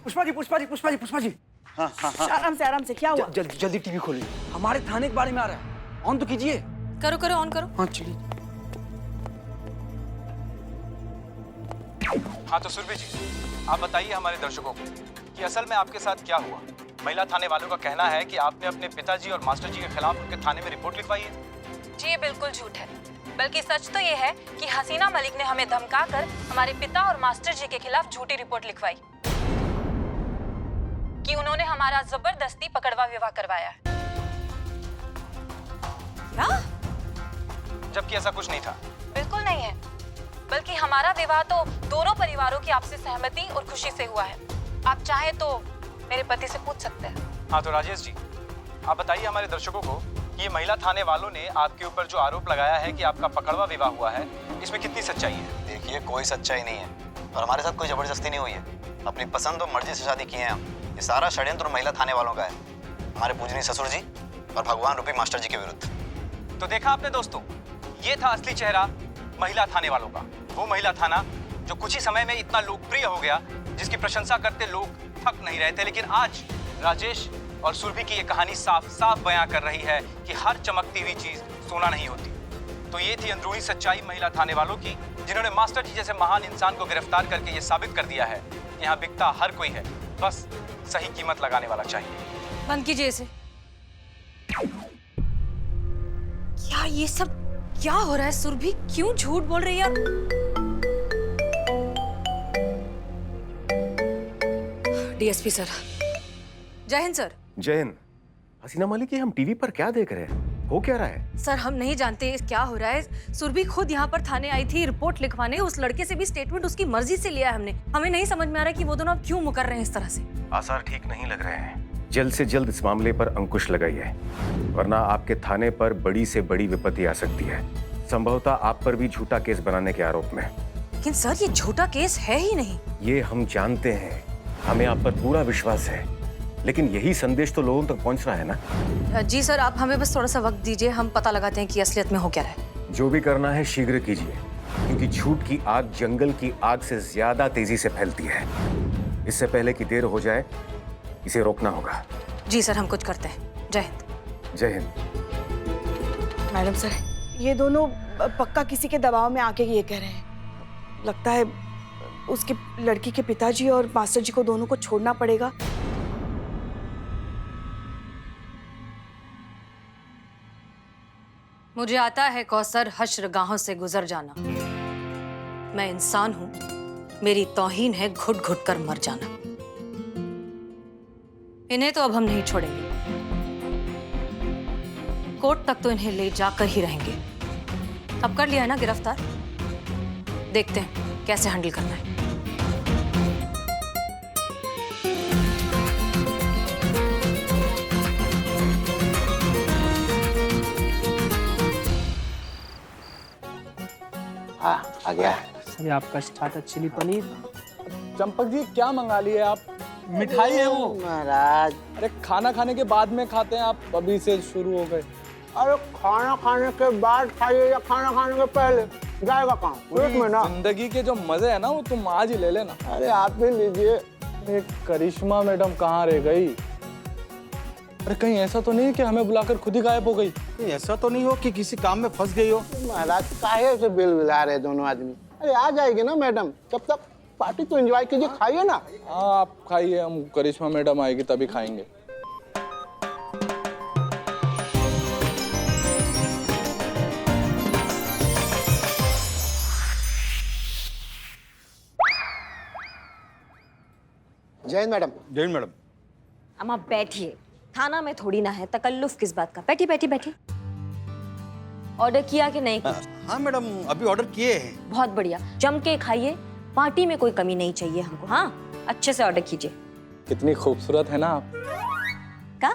पुष्पा जी, पुष्पा जी, पुष्पा जी, पुष्पा जी। हाँ हाँ हाँ। आराम से क्या हुआ? जल्दी जल्दी टीवी खोलिए, हमारे थाने के बारे में आ रहा है। ऑन तो कीजिए। करो करो, ऑन करो। हाँ चलिए। हाँ तो सुरभि जी, आप बताइए हमारे दर्शकों को कि असल में आपके साथ क्या हुआ। महिला थाने वालों का कहना है कि आपने अपने पिताजी और मास्टर जी के खिलाफ उनके थाने में रिपोर्ट लिखवाई है। जी ये बिल्कुल झूठ है, बल्कि सच तो ये है कि हसीना मलिक ने हमें धमकाकर हमारे पिता और मास्टर जी के खिलाफ झूठी रिपोर्ट लिखवाई कि उन्होंने हमारा जबरदस्ती पकड़वा विवाह करवाया है। क्या? जबकि ऐसा कुछ नहीं था। बिल्कुल नहीं है, बल्कि हमारा विवाह तो दोनों परिवारों की आपसी सहमति और खुशी से हुआ है। आप चाहे तो मेरे पति से पूछ सकते हैं। हाँ तो राजेश जी, आप बताइए हमारे दर्शकों को कि ये महिला थाने वालों ने आपके ऊपर जो आरोप लगाया है कि आपका पकड़वा विवाह हुआ है, इसमें कितनी सच्चाई है? देखिए, कोई सच्चाई नहीं है और हमारे साथ कोई जबरदस्ती नहीं हुई है। अपनी पसंद और मर्जी से शादी किए हैं हम। ये सारा षड्यंत्र महिला थाने वालों का है, हमारे पूजनीय ससुर जी और भगवान रूपी मास्टर जी के विरुद्ध। तो देखा आपने दोस्तों, ये था असली चेहरा महिला थाने वालों का। वो महिला थाना जो कुछ ही समय में इतना लोकप्रिय हो गया, जिसकी प्रशंसा करते लोग थक नहीं रहे थे। लेकिन आज राजेश और सुरभि की ये कहानी साफ साफ बयां कर रही है कि हर चमकती हुई चीज सोना नहीं होती। तो ये थी अंदरूनी सच्चाई महिला थाने वालों की, जिन्होंने मास्टर जी जैसे महान इंसान को गिरफ्तार करके ये साबित कर दिया है कि यहाँ बिकता हर कोई है, बस सही कीमत लगाने वाला चाहिए। बंद कीजिए इसे। क्या ये सब क्या हो रहा है? सुरभि क्यों झूठ बोल रही है? DSP sir. जय हिंद सर। जय हिंद। हसीना मलिक, ये हम टीवी पर क्या देख रहे हैं? हो क्या रहा है? सर हम नहीं जानते क्या हो रहा है। सुरभि खुद यहाँ पर थाने आई थी रिपोर्ट लिखवाने। उस लड़के से भी स्टेटमेंट उसकी मर्जी से लिया है हमने। हमें नहीं समझ में आ रहा है कि वो दोनों अब क्यों मुकर रहे हैं इस तरह से। आसार ठीक नहीं लग रहे हैं। जल्द से जल्द इस मामले पर अंकुश लगाइए, वरना आपके थाने पर बड़ी से बड़ी विपत्ति आ सकती है। संभवतः आप पर भी झूठा केस बनाने के आरोप में। लेकिन सर ये झूठा केस है ही नहीं। ये हम जानते हैं, हमें आप पर पूरा विश्वास है, लेकिन यही संदेश तो लोगों तक पहुंच रहा है ना। जी सर, आप हमें बस थोड़ा सा वक्त दीजिए, हम पता लगाते हैं कि असलियत में हो क्या रहा है। जो भी करना है शीघ्र कीजिए, क्योंकि झूठ की आग जंगल की आग से ज्यादा तेजी से फैलती है। इससे पहले कि देर हो जाए, इसे रोकना होगा। जी सर, हम कुछ करते हैं। जय हिंद। जय हिंद। मैडम सर, ये दोनों पक्का किसी के दबाव में आके ये कह रहे हैं। लगता है उसके लड़की के पिताजी और मास्टर जी को दोनों को छोड़ना पड़ेगा। मुझे आता है कौसर हश्रगाहों से गुजर जाना। मैं इंसान हूं, मेरी तौहीन है घुट घुट कर मर जाना। इन्हें तो अब हम नहीं छोड़ेंगे। कोर्ट तक तो इन्हें ले जाकर ही रहेंगे। अब कर लिया है ना गिरफ्तार, देखते हैं कैसे हैंडल करना है। आ गया। ये आपका स्टार्टर चिली पनीर। चंपक जी, क्या मंगा लिए आप? मिठाई है वो महाराज। अरे खाना खाने के बाद में खाते हैं, आप अभी से शुरू हो गए। अरे खाना खाने के बाद खाइए या खाना खाने के पहले, जाएगा काम पेट में ना। जिंदगी के जो मजे है ना, वो तुम आज ही ले लेना। अरे आप भी लीजिए। अरे करिश्मा मैडम कहाँ रह गई? अरे कहीं ऐसा तो नहीं कि हमें बुलाकर खुद ही गायब हो गई? ऐसा तो नहीं हो कि किसी काम में फंस गई हो। महाराज काहे से बिल बिला रहे दोनों आदमी। अरे आ जाएगी ना मैडम, तब तक पार्टी तो एंजॉय कीजिए, खाइए ना। हाँ आप खाइए, हम करिश्मा मैडम आएगी तभी खाएंगे। जय हिंद मैडम। जय हिंद मैडम। अम्मा बैठिए, खाना में थोड़ी ना है, तकल्लुफ किस बात का। बैठी बैठी बैठी। ऑर्डर किया कि नहीं? हाँ मैडम, अभी ऑर्डर किए हैं। बहुत बढ़िया, जम के खाइए, पार्टी में कोई कमी नहीं चाहिए हमको। हाँ अच्छे से ऑर्डर कीजिए। कितनी खूबसूरत है ना आप। का?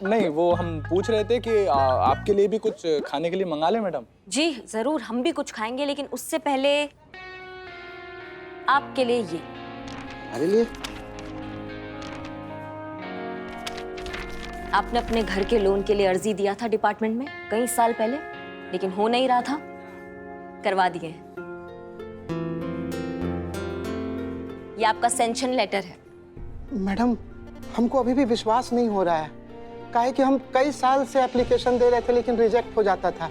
नहीं, वो हम पूछ रहे थे कि आपके लिए भी कुछ खाने के लिए मंगा लें मैडम। जी जरूर, हम भी कुछ खाएंगे, लेकिन उससे पहले आपके लिए ये। अरे लिए आपने अपने घर के लोन के लिए अर्जी दिया था डिपार्टमेंट में कई साल पहले, लेकिन हो नहीं रहा था, करवा दिए हैं। ये आपका सेंशन लेटर है। मैडम हमको अभी भी विश्वास नहीं हो रहा है, काहे कि हम कई साल से एप्लीकेशन दे रहे थे लेकिन रिजेक्ट हो जाता था।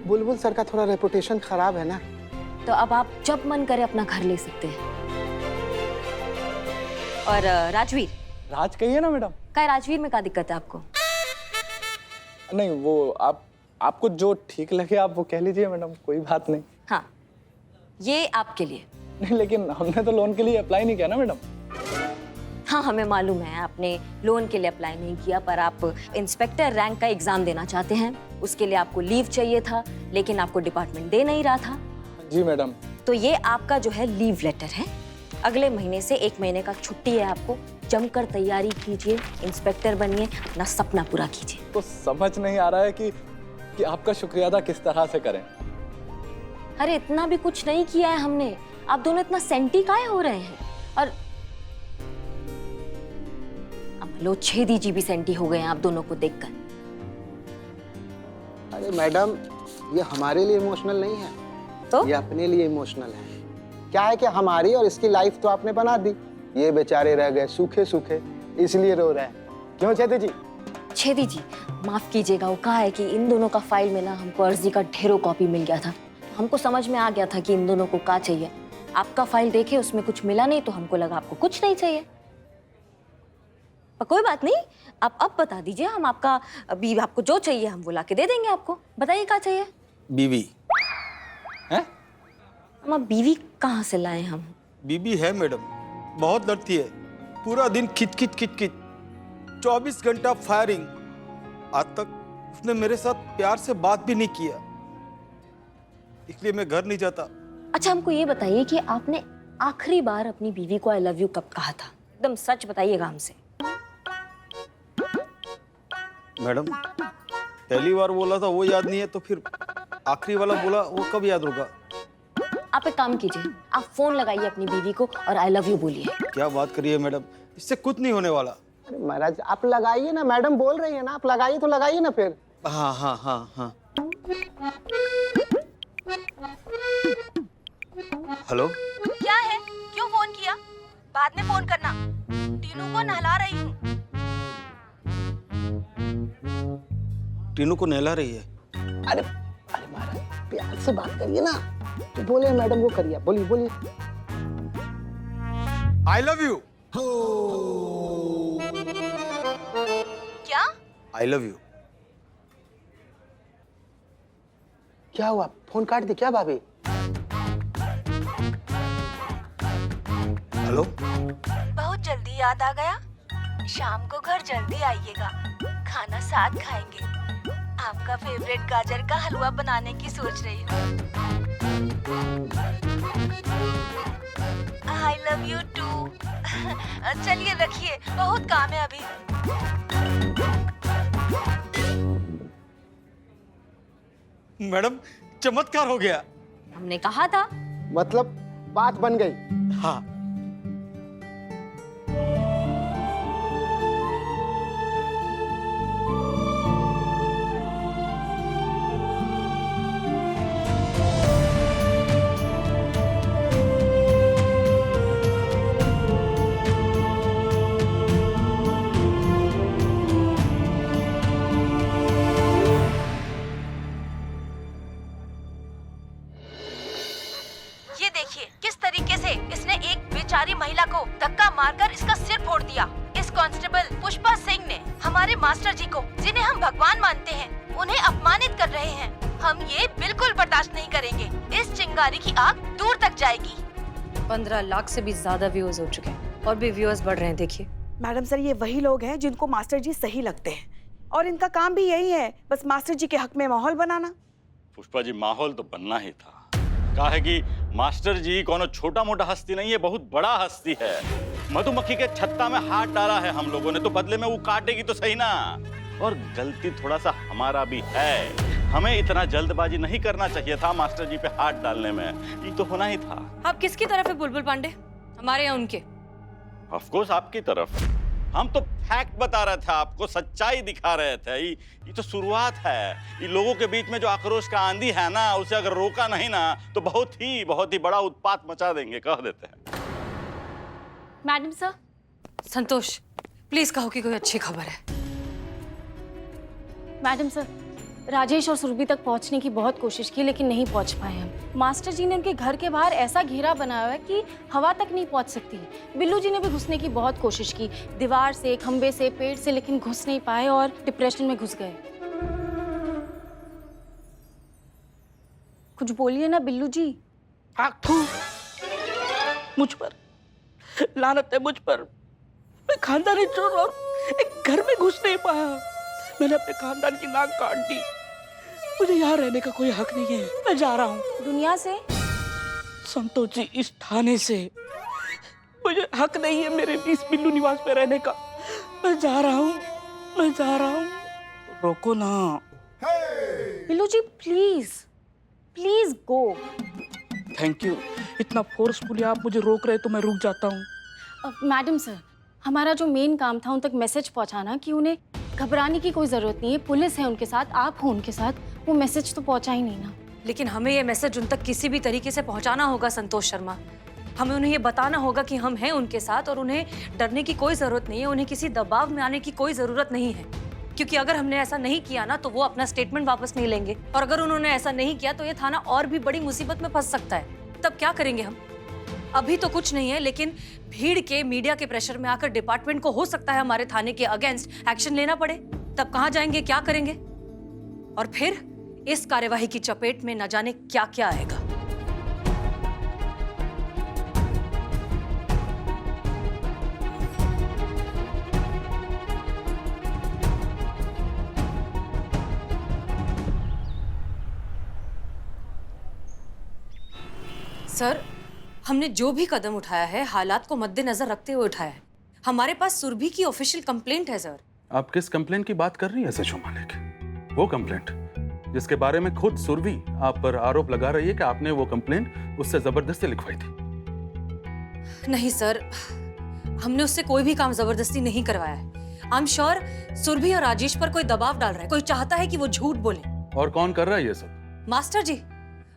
बुलबुल सर का थोड़ा रेपुटेशन खराब है ना। तो अब आप जब मन करे अपना घर ले सकते हैं। और राजवीर, राज कहिए ना मैडम। क्या राजवीर में क्या दिक्कत है आपको? नहीं वो आपको जो ठीक लगे आप वो कह लीजिए मैडम, कोई बात नहीं। हाँ, ये आपके लिए। नहीं लेकिन हमने तो लोन के लिए अप्लाई नहीं किया ना मैडम। हाँ, हमें मालूम है आपने लोन के लिए अप्लाई नहीं किया, पर आप इंस्पेक्टर रैंक का एग्जाम देना चाहते हैं। उसके लिए आपको लीव चाहिए था, लेकिन आपको डिपार्टमेंट दे नहीं रहा था। जी मैडम। तो ये आपका जो है लीव लेटर है। अगले महीने से 1 महीने का छुट्टी है आपको। जमकर तैयारी कीजिए, इंस्पेक्टर बनिए, अपना सपना पूरा कीजिए। तो समझ नहीं आ रहा है कि आपका शुक्रिया अदा किस तरह से करें। अरे इतना भी कुछ नहीं किया है हमने, आप दोनों इतना सेंटी काहे हो रहे हैं? और अब लो छेदी जी भी सेंटी हो गए हैं आप दोनों को देखकर। अरे मैडम ये हमारे लिए इमोशनल नहीं है, तो ये अपने लिए इमोशनल है। क्या है कि हमारी और इसकी लाइफ तो आपने बना दी, ये बेचारे रह गए सूखे सूखे, इसलिए रो रहे हैं। क्यों छेदी जी? छेदी जी माफ कीजिएगा, वो कहा है कि इन दोनों का फाइल में ना हमको अर्जी का ढेरों कॉपी मिल गया था। हमको समझ में आ गया था कि इन दोनों को क्या चाहिए। आपका फाइल देखे उसमें कुछ मिला नहीं तो हमको लगा आपको कुछ नहीं चाहिए। पर कोई बात नहीं, आप अब बता दीजिए, हम आपका अभी आपको जो चाहिए हम वो ला के दे देंगे आपको। बताइए क्या चाहिए? बीवी है? हम बीवी कहाँ से लाए हम? बीबी है मैडम, बहुत लड़ती है, पूरा दिन खिच खिच खिच खिच, 24 घंटा फायरिंग। आज तक उसने मेरे साथ प्यार से बात भी नहीं किया, इसलिए मैं घर नहीं जाता। अच्छा हमको ये बताइए कि आपने आखिरी बार अपनी बीवी को आई लव यू कब कहा था? एकदम सच बताइएगा हमसे। मैडम पहली बार बोला था वो याद नहीं है, तो फिर आखिरी वाला बोला वो कब याद होगा? आप एक काम कीजिए, आप फोन लगाइए अपनी बीवी को और आई लव यू बोलिए। क्या बात करिए मैडम, इससे कुछ नहीं होने वाला। अरे महाराज आप लगाइए ना, मैडम बोल रही है ना, आप लगाइए तो लगाइए ना फिर। हाँ हाँ हाँ हाँ। हेलो, क्या है? क्यों फोन किया? बाद में फोन करना। टीनू को नहला रही हूँ। टीनू को नहला रही है? अरे अरे महाराज प्यार से बात करिए ना, तो बोले मैडम वो करिए, बोलिए बोलिए। I love you. क्या? I love you. क्या हुआ, फोन काट दी क्या भाभी? हेलो, बहुत जल्दी याद आ गया। शाम को घर जल्दी आइएगा, खाना साथ खाएंगे। आपका फेवरेट गाजर का हलवा बनाने की सोच रही हूँ। I love you too. चलिए रखिए, बहुत काम है अभी। मैडम चमत्कार हो गया। हमने कहा था। मतलब बात बन गई। हाँ। ये देखिए किस तरीके से इसने एक बेचारी महिला को धक्का मारकर इसका सिर फोड़ दिया। इस कांस्टेबल पुष्पा सिंह ने हमारे मास्टर जी को, जिन्हें हम भगवान मानते हैं, उन्हें अपमानित कर रहे हैं। हम ये बिल्कुल बर्दाश्त नहीं करेंगे। इस चिंगारी की आग दूर तक जाएगी। 15 लाख से भी ज्यादा व्यूअर्स हो चुके हैं और भी व्यूअर्स बढ़ रहे हैं। देखिए मैडम सर, ये वही लोग हैं जिनको मास्टर जी सही लगते हैं, और इनका काम भी यही है, बस मास्टर जी के हक में माहौल बनाना। पुष्पा जी, माहौल तो बनना ही था। कहा है कि मास्टर जी कोनो छोटा मोटा हस्ती नहीं है, बहुत बड़ा हस्ती है। मधुमक्खी के छत्ता में हाथ डाला है हम लोगों ने, तो बदले में वो काटेगी तो सही ना। और गलती थोड़ा सा हमारा भी है, हमें इतना जल्दबाजी नहीं करना चाहिए था मास्टर जी पे हाथ डालने में, ये तो होना ही था। आप किसकी तरफ है बुलबुल पांडे, हमारे या उनके? ऑफ कोर्स आपकी तरफ। हम तो फैक्ट बता रहे थे आपको, सच्चाई दिखा रहे थे। ये तो शुरुआत है। ये लोगों के बीच में जो आक्रोश का आंधी है ना, उसे अगर रोका नहीं ना तो बहुत ही बड़ा उत्पात मचा देंगे, कह देते हैं। Madam sir. संतोष, प्लीज कहो कि कोई अच्छी खबर है। मैडम सर, राजेश और सुरभि तक पहुंचने की बहुत कोशिश की लेकिन नहीं पहुंच पाए हम। मास्टर जी ने उनके घर के बाहर ऐसा घेरा बनाया हुआ है कि हवा तक नहीं पहुंच सकती। बिल्लू जी ने भी घुसने की बहुत कोशिश की, दीवार से, खंबे से, पेड़ से, लेकिन घुस नहीं पाए और डिप्रेशन में घुस गए। कुछ बोलिए ना बिल्लू जी। मुझ पर लानत है, मुझ पर। मैं खानदानी चोर और एक घर में घुस नहीं पाया। मैंने अपने खानदान की नाक काट दी। मुझे यहाँ रहने का कोई हक नहीं है। मैं जा रहा हूँ। दुनिया से? संतोष जी, इस थाने से। मुझे हक नहीं है मेरे इस बिल्लू निवास में रहने का। मैं जा रहा हूँ, मैं जा रहा हूँ। रोको ना। Billu ji please, please go. Thank you. इतना फोर्सफुली आप मुझे रोक रहे तो मैं रुक जाता हूँ। मैडम सर, हमारा जो मेन काम था उन तक मैसेज पहुंचाना कि उन्हें घबराने की कोई जरूरत नहीं है, पुलिस है उनके साथ, आप हो उनके साथ। वो मैसेज तो पहुंचा ही नहीं ना। लेकिन हमें ये मैसेज उन तक किसी भी तरीके से पहुंचाना होगा संतोष शर्मा। हमें उन्हें ये बताना होगा कि हम हैं उनके साथ और उन्हें डरने की कोई जरूरत नहीं है, उन्हें किसी दबाव में आने की कोई जरूरत नहीं है। क्योंकि अगर हमने ऐसा नहीं किया ना तो वो अपना स्टेटमेंट वापस नहीं लेंगे, और अगर उन्होंने ऐसा नहीं किया तो ये थाना और भी बड़ी मुसीबत में फंस सकता है। तब क्या करेंगे हम? अभी तो कुछ नहीं है, लेकिन भीड़ के, मीडिया के प्रेशर में आकर डिपार्टमेंट को हो सकता है हमारे थाने के अगेंस्ट एक्शन लेना पड़े। तब कहां जाएंगे, क्या करेंगे? और फिर इस कार्यवाही की चपेट में न जाने क्या क्या आएगा। सर, हमने जो भी कदम उठाया है हालात को मद्देनजर रखते हुए उठाया है। हमारे पास सुरभि की ऑफिशियल कंप्लेंट है सर। आप किस कंप्लेंट की बात कर रही है एसएचओ मालिक? वो कंप्लेंट जिसके बारे में खुद सुरभि आप पर आरोप लगा रही है कि आपने वो कंप्लेंट उससे जबरदस्ती लिखवाई थी। नहीं सर, हमने उससे कोई भी काम जबरदस्ती नहीं करवाया है। आई एम श्योर सुरभि और राजेश पर कोई दबाव डाल रहा है, कोई चाहता है कि वो झूठ बोले। और कौन कर रहा है ये सब?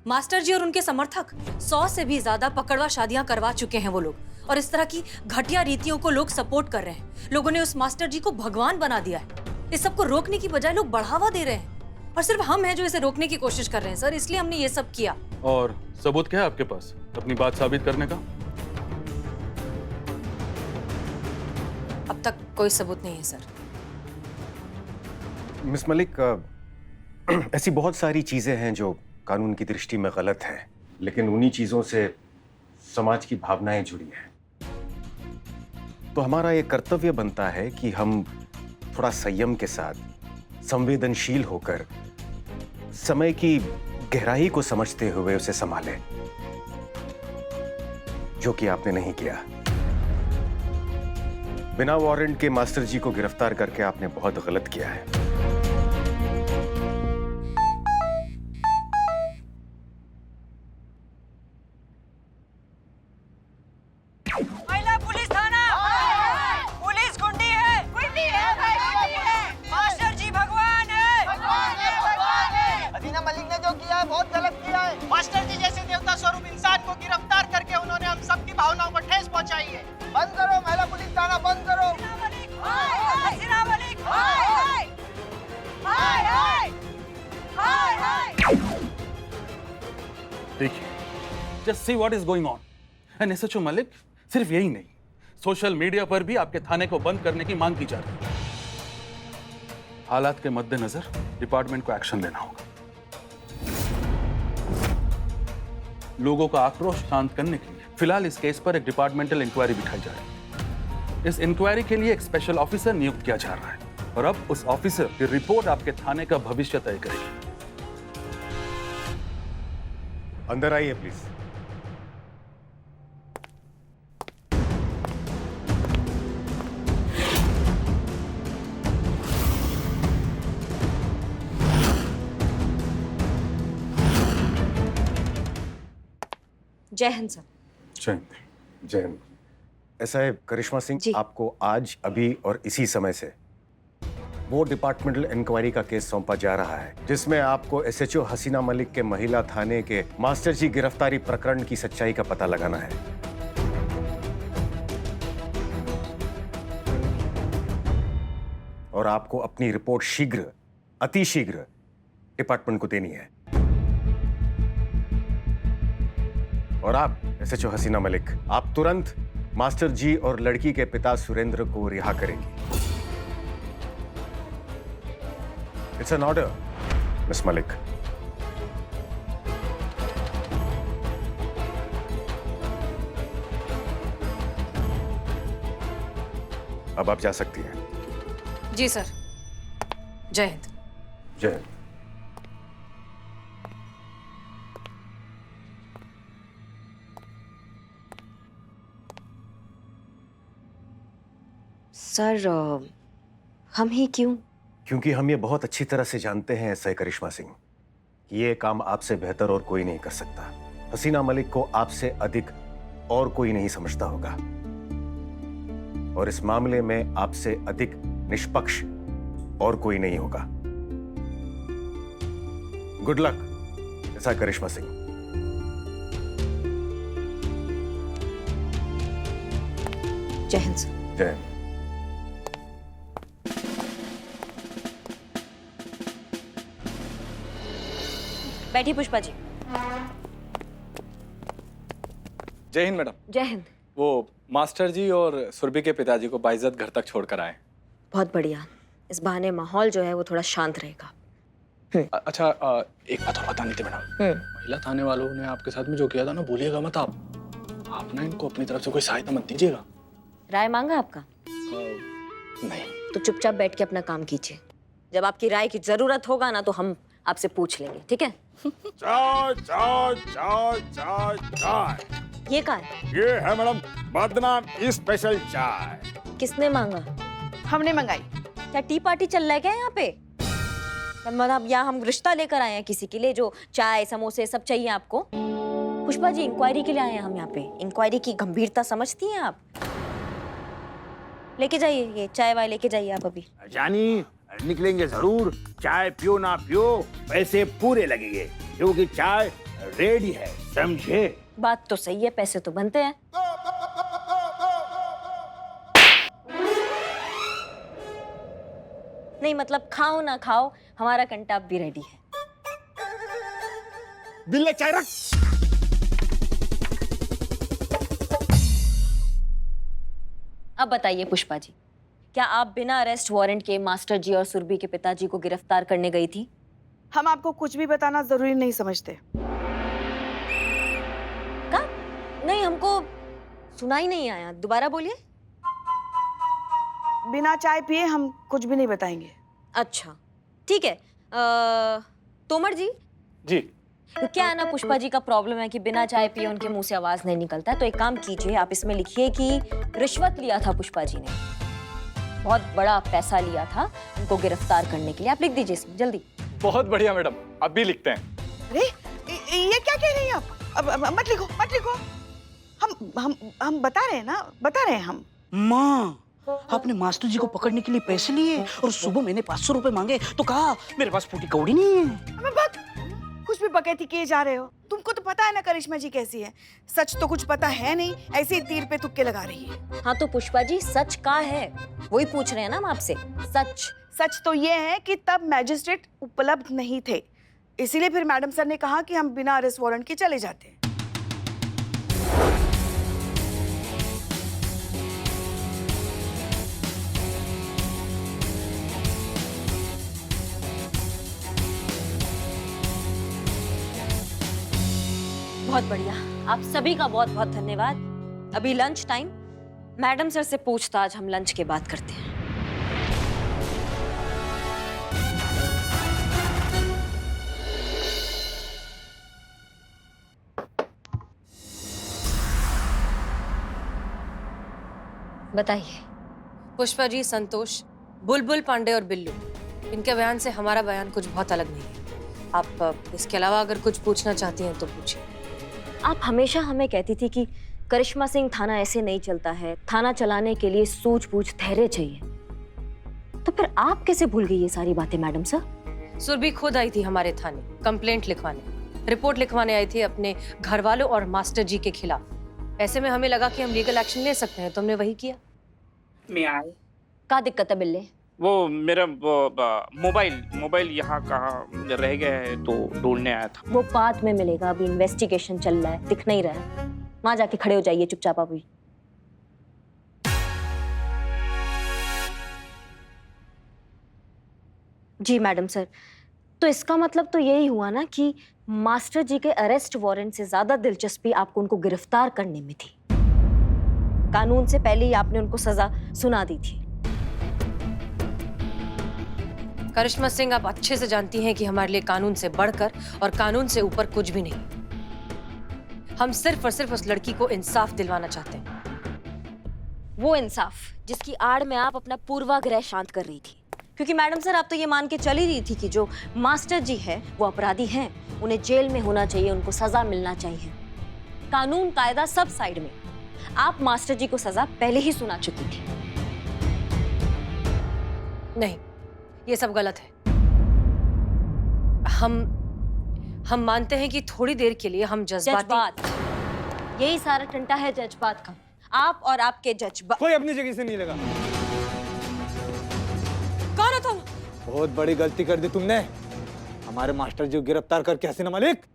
मास्टर जी और उनके समर्थक। 100 से भी ज्यादा पकड़वा शादियां करवा चुके हैं वो लोग, और इस तरह की घटिया रीतियों को लोग सपोर्ट कर रहे हैं। लोगों ने उस मास्टर जी को भगवान बना दिया है। इस सब को रोकने की बजाय लोग बढ़ावा दे रहे हैं, और सिर्फ हम हैं जो इसे रोकने की कोशिश कर रहे हैं सर। इसलिए हमने ये सब किया। और सबूत क्या है आपके पास अपनी बात साबित करने का? अब तक कोई सबूत नहीं है सर। मिस मलिक, ऐसी बहुत सारी चीजें हैं जो कानून की दृष्टि में गलत है, लेकिन उन्हीं चीजों से समाज की भावनाएं जुड़ी हैं। तो हमारा ये कर्तव्य बनता है कि हम थोड़ा संयम के साथ, संवेदनशील होकर, समय की गहराई को समझते हुए उसे संभालें, जो कि आपने नहीं किया। बिना वारंट के मास्टर जी को गिरफ्तार करके आपने बहुत गलत किया है। देखिए, just see what is going on. And SHO Malik, सिर्फ यही नहीं, सोशल मीडिया पर भी आपके थाने को बंद करने की मांग की जा रही है। हालात के मद्देनजर डिपार्टमेंट को एक्शन लेना होगा। लोगों का आक्रोश शांत करने के लिए फिलहाल इस केस पर एक डिपार्टमेंटल इंक्वायरी बिठाई जा रही है। इस इंक्वायरी के लिए एक स्पेशल ऑफिसर नियुक्त किया जा रहा है, और अब उस ऑफिसर की रिपोर्ट आपके थाने का भविष्य तय करेगी। अंदर आइए प्लीज। जय हिंद सर। जय हिंद। जय हिंद। ऐसा है करिश्मा सिंह, आपको आज, अभी और इसी समय से वो डिपार्टमेंटल इंक्वायरी का केस सौंपा जा रहा है, जिसमें आपको एसएचओ हसीना मलिक के महिला थाने के मास्टर जी गिरफ्तारी प्रकरण की सच्चाई का पता लगाना है। और आपको अपनी रिपोर्ट शीघ्र, अति शीघ्र डिपार्टमेंट को देनी है। और आप एसएचओ हसीना मलिक, आप तुरंत मास्टर जी और लड़की के पिता सुरेंद्र को रिहा करेंगी। It's an order miss Malik. अब आप जा सकती हैं। जी सर। जय हिंद। जय हिंद। सर हम ही क्यों? क्योंकि हम ये बहुत अच्छी तरह से जानते हैं एसआई करिश्मा सिंह कि ये काम आपसे बेहतर और कोई नहीं कर सकता। हसीना मलिक को आपसे अधिक और कोई नहीं समझता होगा, और इस मामले में आपसे अधिक निष्पक्ष और कोई नहीं होगा। गुड लक एसआई करिश्मा सिंह। जय हिंद सर। जय हिंद। बैठी पुष्पा जी। जय हिंद मैडम। जय हिंद। वो मास्टर जी और सुरभि के पिताजी को बाइज्जत घर तक छोड़कर आए। बहुत बढ़िया, इस बहाने माहौल जो है वो थोड़ा शांत रहेगा। अच्छा एक बात और बतानी थी मैडम। महिला थाने वालों ने आपके साथ में जो किया था ना, भूलिएगा मत आप ना इनको अपनी तरफ से कोई सहायता मत दीजिएगा। राय मांगा आपका? नहीं। तो चुपचाप बैठ के अपना काम कीजिए। जब आपकी राय की जरूरत होगा ना तो हम आपसे पूछ लेंगे, ठीक है? चाय चाय चाय चाय चाय। ये कहाँ है? ये है मैडम बदनाम स्पेशल चाय। किसने मांगा? हमने मंगाई। क्या टी पार्टी चल रहा है क्या यहाँ पे? मतलब यहाँ हम रिश्ता लेकर आए हैं किसी के लिए जो चाय समोसे सब चाहिए आपको? पुष्पा जी, इंक्वायरी के लिए आए हैं हम यहाँ पे। इंक्वायरी की गंभीरता समझती हैं आप? लेके जाइए ये चाय वाय, लेके जाइए आप अभी। जानी निकलेंगे जरूर, चाय पियो ना पियो पैसे पूरे लगेंगे, क्योंकि चाय रेडी है, समझे? बात तो सही है, पैसे तो बनते हैं। नहीं मतलब खाओ ना खाओ, हमारा कंटाप भी रेडी है। बिल्ले चाय रख। अब बताइए पुष्पा जी, क्या आप बिना अरेस्ट वारंट के मास्टर जी और सुरभि के पिताजी को गिरफ्तार करने गई थी? हम आपको कुछ भी बताना जरूरी नहीं समझते। क्या? नहीं, हमको सुनाई नहीं आया, दोबारा बोलिए। बिना चाय पिए हम कुछ भी नहीं बताएंगे। अच्छा ठीक है। तोमर जी। जी। तो क्या है ना, पुष्पा जी का प्रॉब्लम है कि बिना चाय पिए उनके मुंह से आवाज नहीं निकलता है। तो एक काम कीजिए, आप इसमें लिखिए कि रिश्वत लिया था पुष्पा जी ने, बहुत बड़ा पैसा लिया था उनको गिरफ्तार करने के लिए। आप लिख दीजिए इसमें जल्दी। बहुत बढ़िया मैडम, अब भी लिखते हैं। अरे ये क्या कह रही हैं आप? अब मत लिखो मत लिखो। हम बता रहे हैं ना, बता रहे हैं हम। माँ, आपने मास्टर जी को पकड़ने के लिए पैसे लिए और सुबह मैंने 500 रुपए मांगे तो कहा मेरे पास फूटी कौड़ी नहीं है। अबे बक, कुछ भी बकैती किए जा रहे हो। तुमको तो पता है ना करिश्मा जी कैसी है। सच तो कुछ पता है नहीं, ऐसे ही तीर पे तुक्के लगा रही है। हाँ तो पुष्पा जी, सच क्या है वही पूछ रहे हैं ना हम आपसे। सच तो ये है कि तब मैजिस्ट्रेट उपलब्ध नहीं थे, इसीलिए फिर मैडम सर ने कहा कि हम बिना अरेस्ट वारंट के चले जाते हैं। बहुत बढ़िया, आप सभी का बहुत बहुत धन्यवाद। अभी लंच टाइम, मैडम सर से पूछताछ हम लंच के बाद करते हैं। बताइए। पुष्पा जी, संतोष, बुलबुल, पांडे और बिल्लू, इनके बयान से हमारा बयान कुछ बहुत अलग नहीं है। आप इसके अलावा अगर कुछ पूछना चाहती हैं तो पूछिए। आप हमेशा हमें कहती थी कि करिश्मा सिंह थाना ऐसे नहीं चलता है, थाना चलाने के लिए सूझबूझ धैर्य चाहिए। तो फिर आप कैसे भूल गई ये सारी बातें मैडम सर? सुरभि खुद आई थी हमारे थाने कंप्लेंट लिखवाने, रिपोर्ट लिखवाने आई थी अपने घर वालों और मास्टर जी के खिलाफ। ऐसे में हमें लगा कि हम लीगल एक्शन ले सकते हैं, तो हमने वही किया। मैं आए। क्या दिक्कत है बिल्ले? वो मेरा मोबाइल यहाँ कहाँ रह गया है तो ढूंढने आया था। वो बाद में मिलेगा, अभी इन्वेस्टिगेशन चल रहा है, दिख नहीं रहा है। वहां जाके खड़े हो जाइए चुपचाप अभी। जी मैडम सर, तो इसका मतलब तो यही हुआ ना कि मास्टर जी के अरेस्ट वारंट से ज्यादा दिलचस्पी आपको उनको गिरफ्तार करने में थी। कानून से पहले ही आपने उनको सजा सुना दी थी। करिश्मा सिंह, आप अच्छे से जानती हैं कि हमारे लिए कानून से बढ़कर और कानून से ऊपर कुछ भी नहीं। हम सिर्फ और सिर्फ उस लड़की को इंसाफ दिलवाना चाहते हैं। वो इंसाफ जिसकी आड़ में आप अपना पूर्वाग्रह शांत कर रही थी। क्योंकि मैडम सर, आप तो ये मान के चली रही थी कि जो मास्टर जी है वो अपराधी हैं, उन्हें जेल में होना चाहिए, उनको सजा मिलना चाहिए। कानून कायदा सब साइड में। आप मास्टर जी को सजा पहले ही सुना चुकी थी। नहीं, ये सब गलत है। हम मानते हैं कि थोड़ी देर के लिए हम जज्बात, यही सारा टंटा है जज्बात का। आप और आपके जज्बात। कोई अपनी जगह से नहीं लगा। कौन हो तुम? बहुत बड़ी गलती कर दी तुमने। हमारे मास्टर जी को गिरफ्तार करके हसीना मलिक